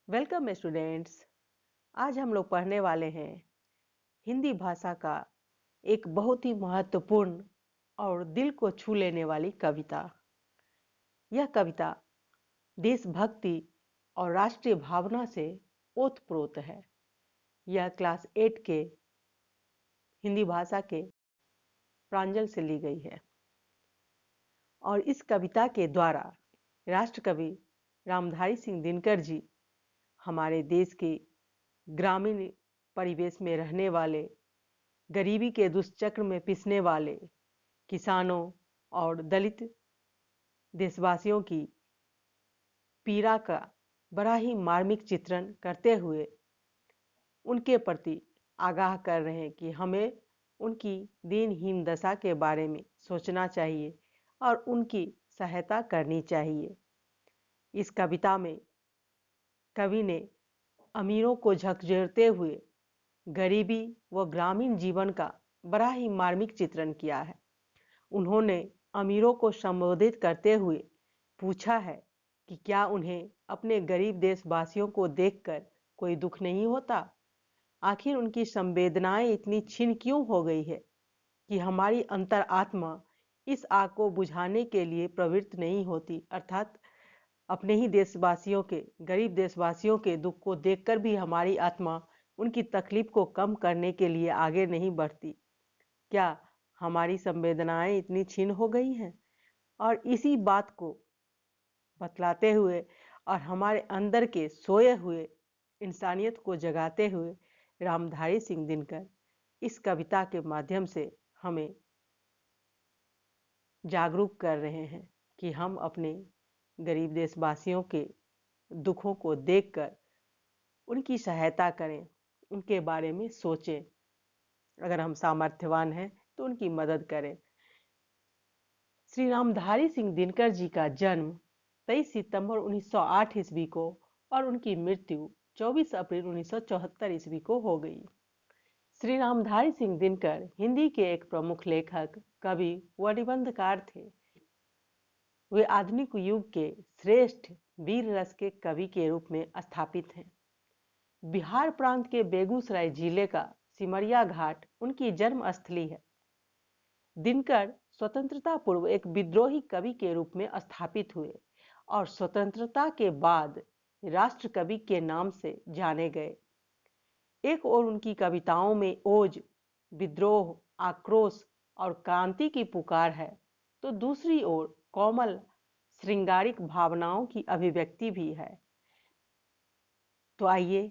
Welcome students. आज हम लोग पढ़ने वाले हैं हिंदी भाषा का एक बहुत ही महत्वपूर्ण और दिल को छू लेने वाली कविता। यह कविता देशभक्ति और राष्ट्रीय भावना से ओतप्रोत है। यह क्लास 8 के हिंदी भाषा के प्रांजल से ली गई है और इस कविता के द्वारा राष्ट्रकवि रामधारी सिंह दिनकर जी हमारे देश के ग्रामीण परिवेश में रहने वाले, गरीबी के दुष्चक्र में पिसने वाले किसानों और दलित देशवासियों की पीड़ा का बड़ा ही मार्मिक चित्रण करते हुए उनके प्रति आगाह कर रहे हैं कि हमें उनकी दीनहीन दशा के बारे में सोचना चाहिए और उनकी सहायता करनी चाहिए। इस कविता में कवि ने अमीरों को झकझोरते हुए गरीबी व ग्रामीण जीवन का बड़ा ही मार्मिक चित्रण किया है। उन्होंने अमीरों को संबोधित करते हुए पूछा है कि क्या उन्हें अपने गरीब देशवासियों को देखकर कोई दुख नहीं होता। आखिर उनकी संवेदनाएं इतनी क्षीण क्यों हो गई है कि हमारी अंतरात्मा इस आग को बुझाने के लिए प्रवृत्त नहीं होती, अर्थात अपने ही देशवासियों के, गरीब देशवासियों के दुख को देखकर भी हमारी आत्मा उनकी तकलीफ को कम करने के लिए आगे नहीं बढ़ती। क्या हमारी संवेदनाएं इतनी क्षीण हो गई हैं? और इसी बात को बतलाते हुए और हमारे अंदर के सोए हुए इंसानियत को जगाते हुए रामधारी सिंह दिनकर इस कविता के माध्यम से हमें जागरूक कर रहे हैं कि हम अपने गरीब देशवासियों के दुखों को देखकर उनकी सहायता करें, उनके बारे में सोचें। अगर हम सामर्थ्यवान हैं तो उनकी मदद करें। श्री रामधारी सिंह दिनकर जी का जन्म 23 सितंबर 1908 ईस्वी को और उनकी मृत्यु 24 अप्रैल 1974 ईस्वी को हो गई। श्री रामधारी सिंह दिनकर हिंदी के एक प्रमुख लेखक, कवि व निबंधकार थे। वे आधुनिक युग के श्रेष्ठ वीर रस के कवि के रूप में स्थापित हैं। बिहार प्रांत के बेगूसराय जिले का सिमरिया घाट उनकी जन्म स्थली है। दिनकर स्वतंत्रता पूर्व एक विद्रोही कवि के रूप में स्थापित हुए और स्वतंत्रता के बाद राष्ट्र कवि के नाम से जाने गए। एक ओर उनकी कविताओं में ओज, विद्रोह, आक्रोश और क्रांति की पुकार है, तो दूसरी ओर कोमल श्रृंगारिक भावनाओं की अभिव्यक्ति भी है। तो आइए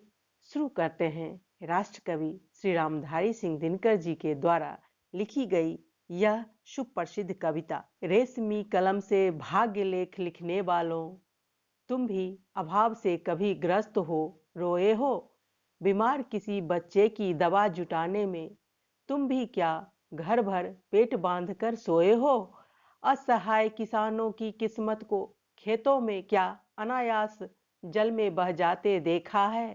शुरू करते हैं राष्ट्रकवि श्री रामधारी सिंह दिनकर जी के द्वारा लिखी गई यह सुप्रसिद्ध कविता। रेशमी कलम से भाग्य लेख लिखने वालों, तुम भी अभाव से कभी ग्रस्त हो, रोए हो बीमार किसी बच्चे की दवा जुटाने में, तुम भी क्या घर भर पेट बांधकर सोए हो। असहाय किसानों की किस्मत को खेतों में क्या अनायास जल में बह जाते देखा है।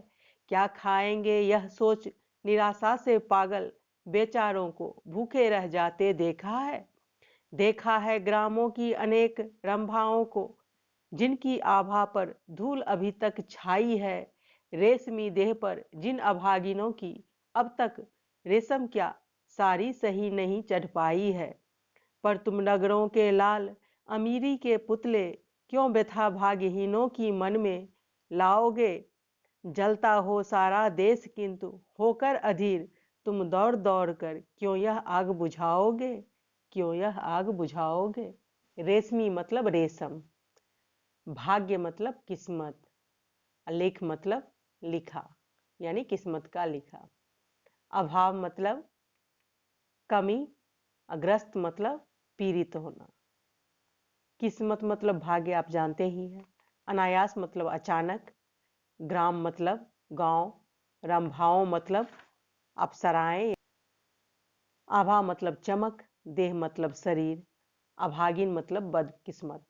क्या खाएंगे यह सोच निराशा से पागल बेचारों को भूखे रह जाते देखा है। देखा है ग्रामों की अनेक रंभाओं को, जिनकी आभा पर धूल अभी तक छाई है। रेशमी देह पर जिन अभागिनों की अब तक रेशम क्या सारी सही नहीं चढ़ पाई है। पर तुम नगरों के लाल अमीरी के पुतले क्यों व्यथा भाग्यहीनों की मन में लाओगे। जलता हो सारा देश किंतु होकर अधीर, तुम दौड़ दौड़ कर क्यों यह आग बुझाओगे, क्यों यह आग बुझाओगे। रेशमी मतलब रेशम, भाग्य मतलब किस्मत, लेख मतलब लिखा यानी किस्मत का लिखा, अभाव मतलब कमी, ग्रस्त मतलब पीड़ित होना, किस्मत मतलब भाग्य आप जानते ही हैं, अनायास मतलब अचानक, ग्राम मतलब गांव, रंभाओं मतलब अप्सराएं, आभा मतलब चमक, देह मतलब शरीर, अभागिन मतलब बदकिस्मत,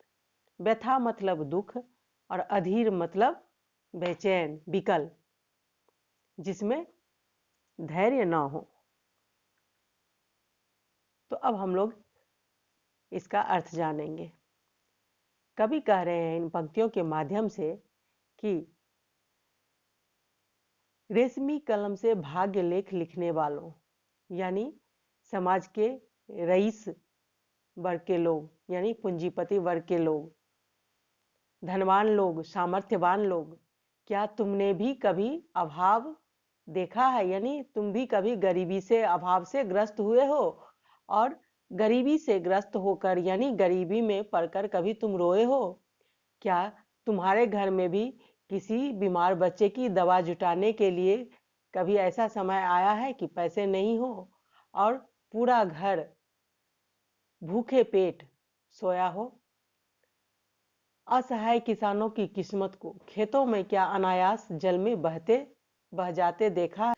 व्यथा मतलब दुख और अधीर मतलब बेचैन, विकल, जिसमें धैर्य ना हो। तो अब हम लोग इसका अर्थ जानेंगे। कवि कह रहे हैं इन पंक्तियों के माध्यम से कि रेशमी कलम से भाग्य लेख लिखने वालों, यानी समाज के रईस वर्ग के लोग, यानी पूंजीपति वर्ग के लोग, धनवान लोग, सामर्थ्यवान लोग, क्या तुमने भी कभी अभाव देखा है? यानी तुम भी कभी गरीबी से, अभाव से ग्रस्त हुए हो? और गरीबी से ग्रस्त होकर, यानी गरीबी में पड़कर कभी तुम रोए हो? क्या तुम्हारे घर में भी किसी बीमार बच्चे की दवा जुटाने के लिए कभी ऐसा समय आया है कि पैसे नहीं हो और पूरा घर भूखे पेट सोया हो? असहाय किसानों की किस्मत को खेतों में क्या अनायास जल में बह जाते देखा?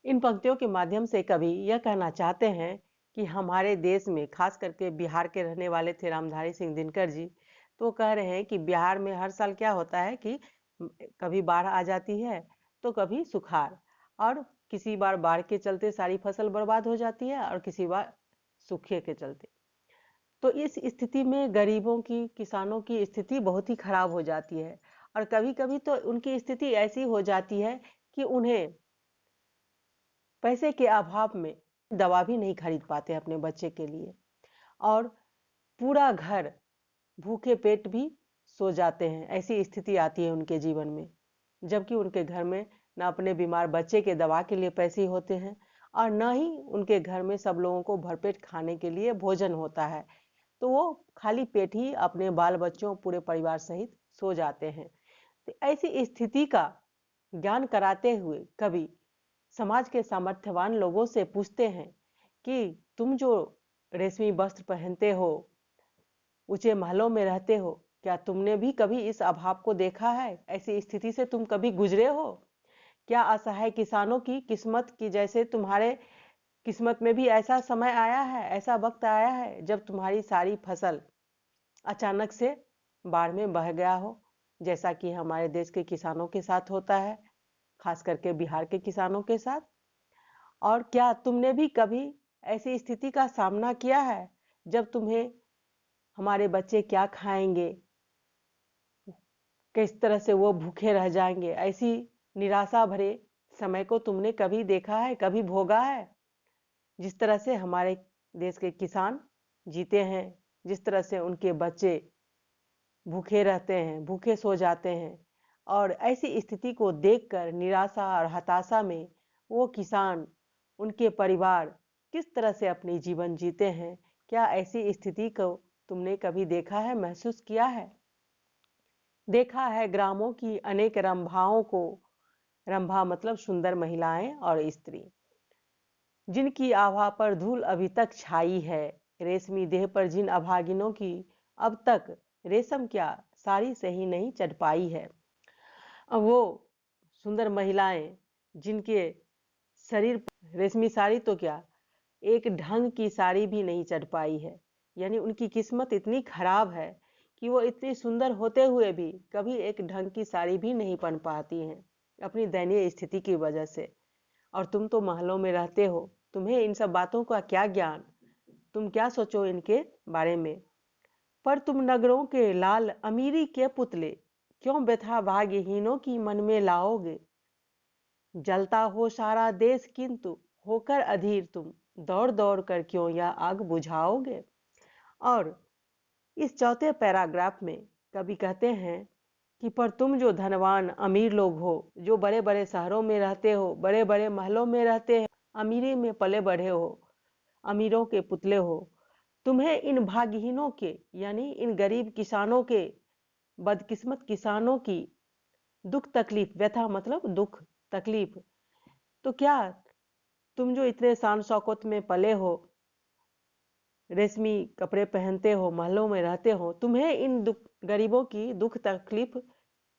इन पंक्तियों के माध्यम से कवि यह कहना चाहते हैं कि हमारे देश में, खास करके बिहार के रहने वाले थे रामधारी सिंह दिनकर जी, तो कह रहे हैं कि बिहार में हर साल क्या होता है कि कभी बाढ़ आ जाती है तो कभी सुखाड़, और किसी बार बाढ़ के चलते सारी फसल बर्बाद हो जाती है और किसी बार सूखे के चलते। तो इस स्थिति में गरीबों की, किसानों की स्थिति बहुत ही खराब हो जाती है, और कभी कभी तो उनकी स्थिति ऐसी हो जाती है कि उन्हें पैसे के अभाव में दवा भी नहीं खरीद पाते अपने बच्चे के लिए, और पूरा घर भूखे पेट भी सो जाते हैं। ऐसी स्थिति आती है उनके जीवन में, जबकि उनके घर में न अपने बीमार बच्चे के दवा के लिए पैसे होते हैं और न ही उनके घर में सब लोगों को भरपेट खाने के लिए भोजन होता है। तो वो खाली पेट ही अपने बाल बच्चों, पूरे परिवार सहित सो जाते हैं। तो ऐसी स्थिति का ज्ञान कराते हुए कवि समाज के सामर्थ्यवान लोगों से पूछते हैं कि तुम जो रेशमी वस्त्र पहनते हो, ऊंचे महलों में रहते हो, क्या तुमने भी कभी इस अभाव को देखा है? ऐसी स्थिति से तुम कभी गुजरे हो? क्या असहाय किसानों की किस्मत की जैसे तुम्हारे किस्मत में भी ऐसा समय आया है, ऐसा वक्त आया है जब तुम्हारी सारी फसल अचानक से बाढ़ में बह गया हो, जैसा कि हमारे देश के किसानों के साथ होता है, खास करके बिहार के किसानों के साथ? और क्या तुमने भी कभी ऐसी स्थिति का सामना किया है जब तुम्हें हमारे बच्चे क्या खाएंगे, किस तरह से वो भूखे रह जाएंगे, ऐसी निराशा भरे समय को तुमने कभी देखा है, कभी भोगा है? जिस तरह से हमारे देश के किसान जीते हैं, जिस तरह से उनके बच्चे भूखे रहते हैं, भूखे सो जाते हैं, और ऐसी स्थिति को देखकर निराशा और हताशा में वो किसान, उनके परिवार किस तरह से अपनी जीवन जीते हैं, क्या ऐसी स्थिति को तुमने कभी देखा है, महसूस किया है? देखा है ग्रामों की अनेक रंभाओं को, रंभा मतलब सुंदर महिलाएं और स्त्री, जिनकी आभा पर धूल अभी तक छाई है, रेशमी देह पर जिन अभागिनों की अब तक रेशम क्या साड़ी से ही नहीं चढ़ पाई है। अब वो सुंदर महिलाएं जिनके शरीर पर रेशमी साड़ी तो क्या, एक ढंग की साड़ी भी नहीं चढ़ पाई है, यानी उनकी किस्मत इतनी खराब है कि वो इतनी सुंदर होते हुए भी कभी एक ढंग की साड़ी भी नहीं पहन पाती हैं अपनी दयनीय स्थिति की वजह से। और तुम तो महलों में रहते हो, तुम्हें इन सब बातों का क्या ज्ञान, तुम क्या सोचो इनके बारे में? पर तुम नगरों के लाल अमीरी के पुतले क्यों व्यथा भाग्यहीनों की मन में लाओगे? जलता हो सारा देश किंतु होकर अधीर तुम दौड़ दौड़ कर क्यों यह आग बुझाओगे? और इस चौथे पैराग्राफ में कवि कहते हैं कि पर तुम जो धनवान अमीर लोग हो, जो बड़े बड़े शहरों में रहते हो, बड़े बड़े महलों में रहते हैं, अमीरी में पले बढ़े हो, अमीरों के पुतले हो, तुम्हें इन भाग्यहीनों के, यानी इन गरीब किसानों के, बदकिस्मत किसानों की दुख तकलीफ, व्यथा मतलब दुख तकलीफ, तो क्या तुम जो इतने शान शौकत में पले हो, रेशमी कपड़े पहनते हो, महलों में रहते हो, तुम्हें इन गरीबों की दुख तकलीफ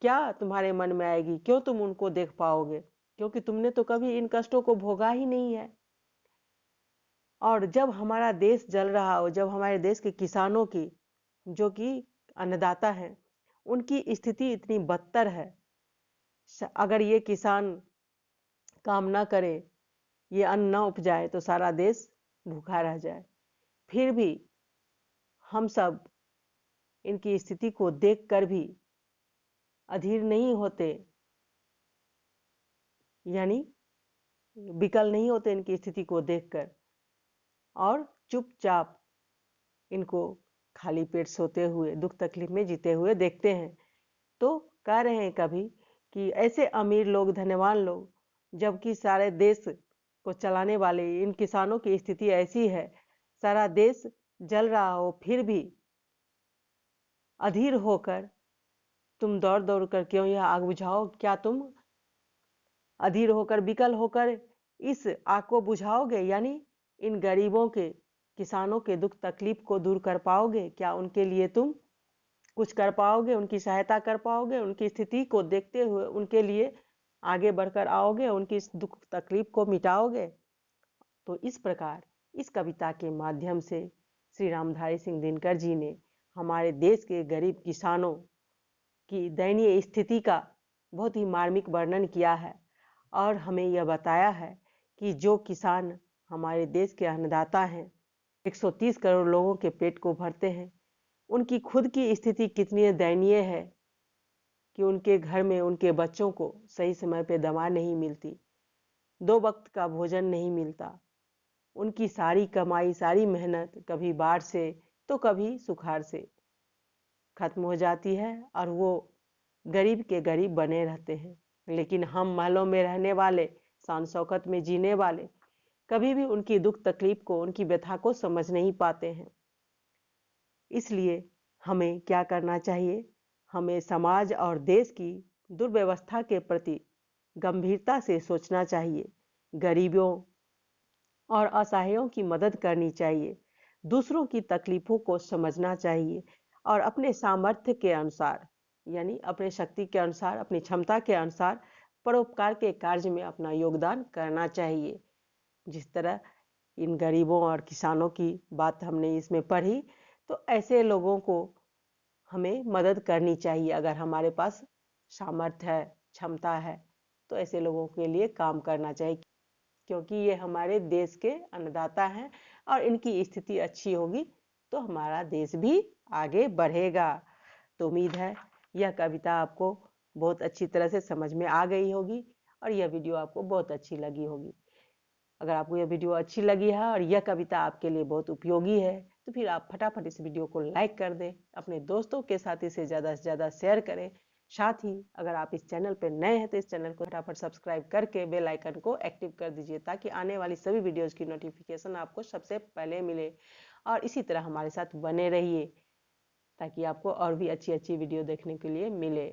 क्या तुम्हारे मन में आएगी? क्यों तुम उनको देख पाओगे? क्योंकि तुमने तो कभी इन कष्टों को भोगा ही नहीं है। और जब हमारा देश जल रहा हो, जब हमारे देश के किसानों की, जो कि अन्नदाता हैं, उनकी स्थिति इतनी बदतर है, अगर ये किसान काम ना करे, ये अन्न ना उपजाए तो सारा देश भूखा रह जाए, फिर भी हम सब इनकी स्थिति को देखकर भी अधीर नहीं होते, यानी विकल नहीं होते इनकी स्थिति को देखकर और चुपचाप इनको खाली पेट सोते हुए, दुख तकलीफ में जीते हुए देखते हैं। तो कह रहे हैं कभी कि ऐसे अमीर लोग, धनवान लोग, जबकि सारे देश को चलाने वाले इन किसानों की स्थिति ऐसी है, सारा देश जल रहा हो फिर भी अधीर होकर तुम दौड़ दौड़ कर क्यों यह आग बुझाओ? क्या तुम अधीर होकर, विकल होकर इस आग को बुझाओगे? यानी इन गरीबों के, किसानों के दुख तकलीफ को दूर कर पाओगे? क्या उनके लिए तुम कुछ कर पाओगे? उनकी सहायता कर पाओगे? उनकी स्थिति को देखते हुए उनके लिए आगे बढ़कर आओगे? उनकी इस दुख तकलीफ को मिटाओगे? तो इस प्रकार इस कविता के माध्यम से श्री रामधारी सिंह दिनकर जी ने हमारे देश के गरीब किसानों की दयनीय स्थिति का बहुत ही मार्मिक वर्णन किया है और हमें यह बताया है कि जो किसान हमारे देश के अन्नदाता हैं, 130 करोड़ लोगों के पेट को भरते हैं, उनकी खुद की स्थिति कितनी दयनीय है कि उनके घर में उनके बच्चों को सही समय पे दवा नहीं मिलती, 2 वक्त का भोजन नहीं मिलता। उनकी सारी कमाई, सारी मेहनत कभी बाढ़ से तो कभी सुखाड़ से खत्म हो जाती है और वो गरीब के गरीब बने रहते हैं। लेकिन हम महलों में रहने वाले, शान शौकत में जीने वाले, कभी भी उनकी दुख तकलीफ को, उनकी व्यथा को समझ नहीं पाते हैं। इसलिए हमें क्या करना चाहिए? हमें समाज और देश की दुर्व्यवस्था के प्रति गंभीरता से सोचना चाहिए, गरीबों और असहायों की मदद करनी चाहिए, दूसरों की तकलीफों को समझना चाहिए और अपने सामर्थ्य के अनुसार, यानी अपने शक्ति के अनुसार, अपनी क्षमता के अनुसार परोपकार के कार्य में अपना योगदान करना चाहिए। जिस तरह इन गरीबों और किसानों की बात हमने इसमें पढ़ी, तो ऐसे लोगों को हमें मदद करनी चाहिए। अगर हमारे पास सामर्थ्य है, क्षमता है, तो ऐसे लोगों के लिए काम करना चाहिए, क्योंकि ये हमारे देश के अन्नदाता हैं और इनकी स्थिति अच्छी होगी तो हमारा देश भी आगे बढ़ेगा। तो उम्मीद है यह कविता आपको बहुत अच्छी तरह से समझ में आ गई होगी और यह वीडियो आपको बहुत अच्छी लगी होगी। अगर आपको यह वीडियो अच्छी लगी है और यह कविता आपके लिए बहुत उपयोगी है, तो फिर आप फटाफट इस वीडियो को लाइक कर दें, अपने दोस्तों के साथ इसे ज़्यादा से ज़्यादा शेयर करें। साथ ही अगर आप इस चैनल पर नए हैं तो इस चैनल को फटाफट सब्सक्राइब करके बेल आइकन को एक्टिव कर दीजिए, ताकि आने वाली सभी वीडियोज़ की नोटिफिकेशन आपको सबसे पहले मिले। और इसी तरह हमारे साथ बने रहिए ताकि आपको और भी अच्छी अच्छी वीडियो देखने के लिए मिले।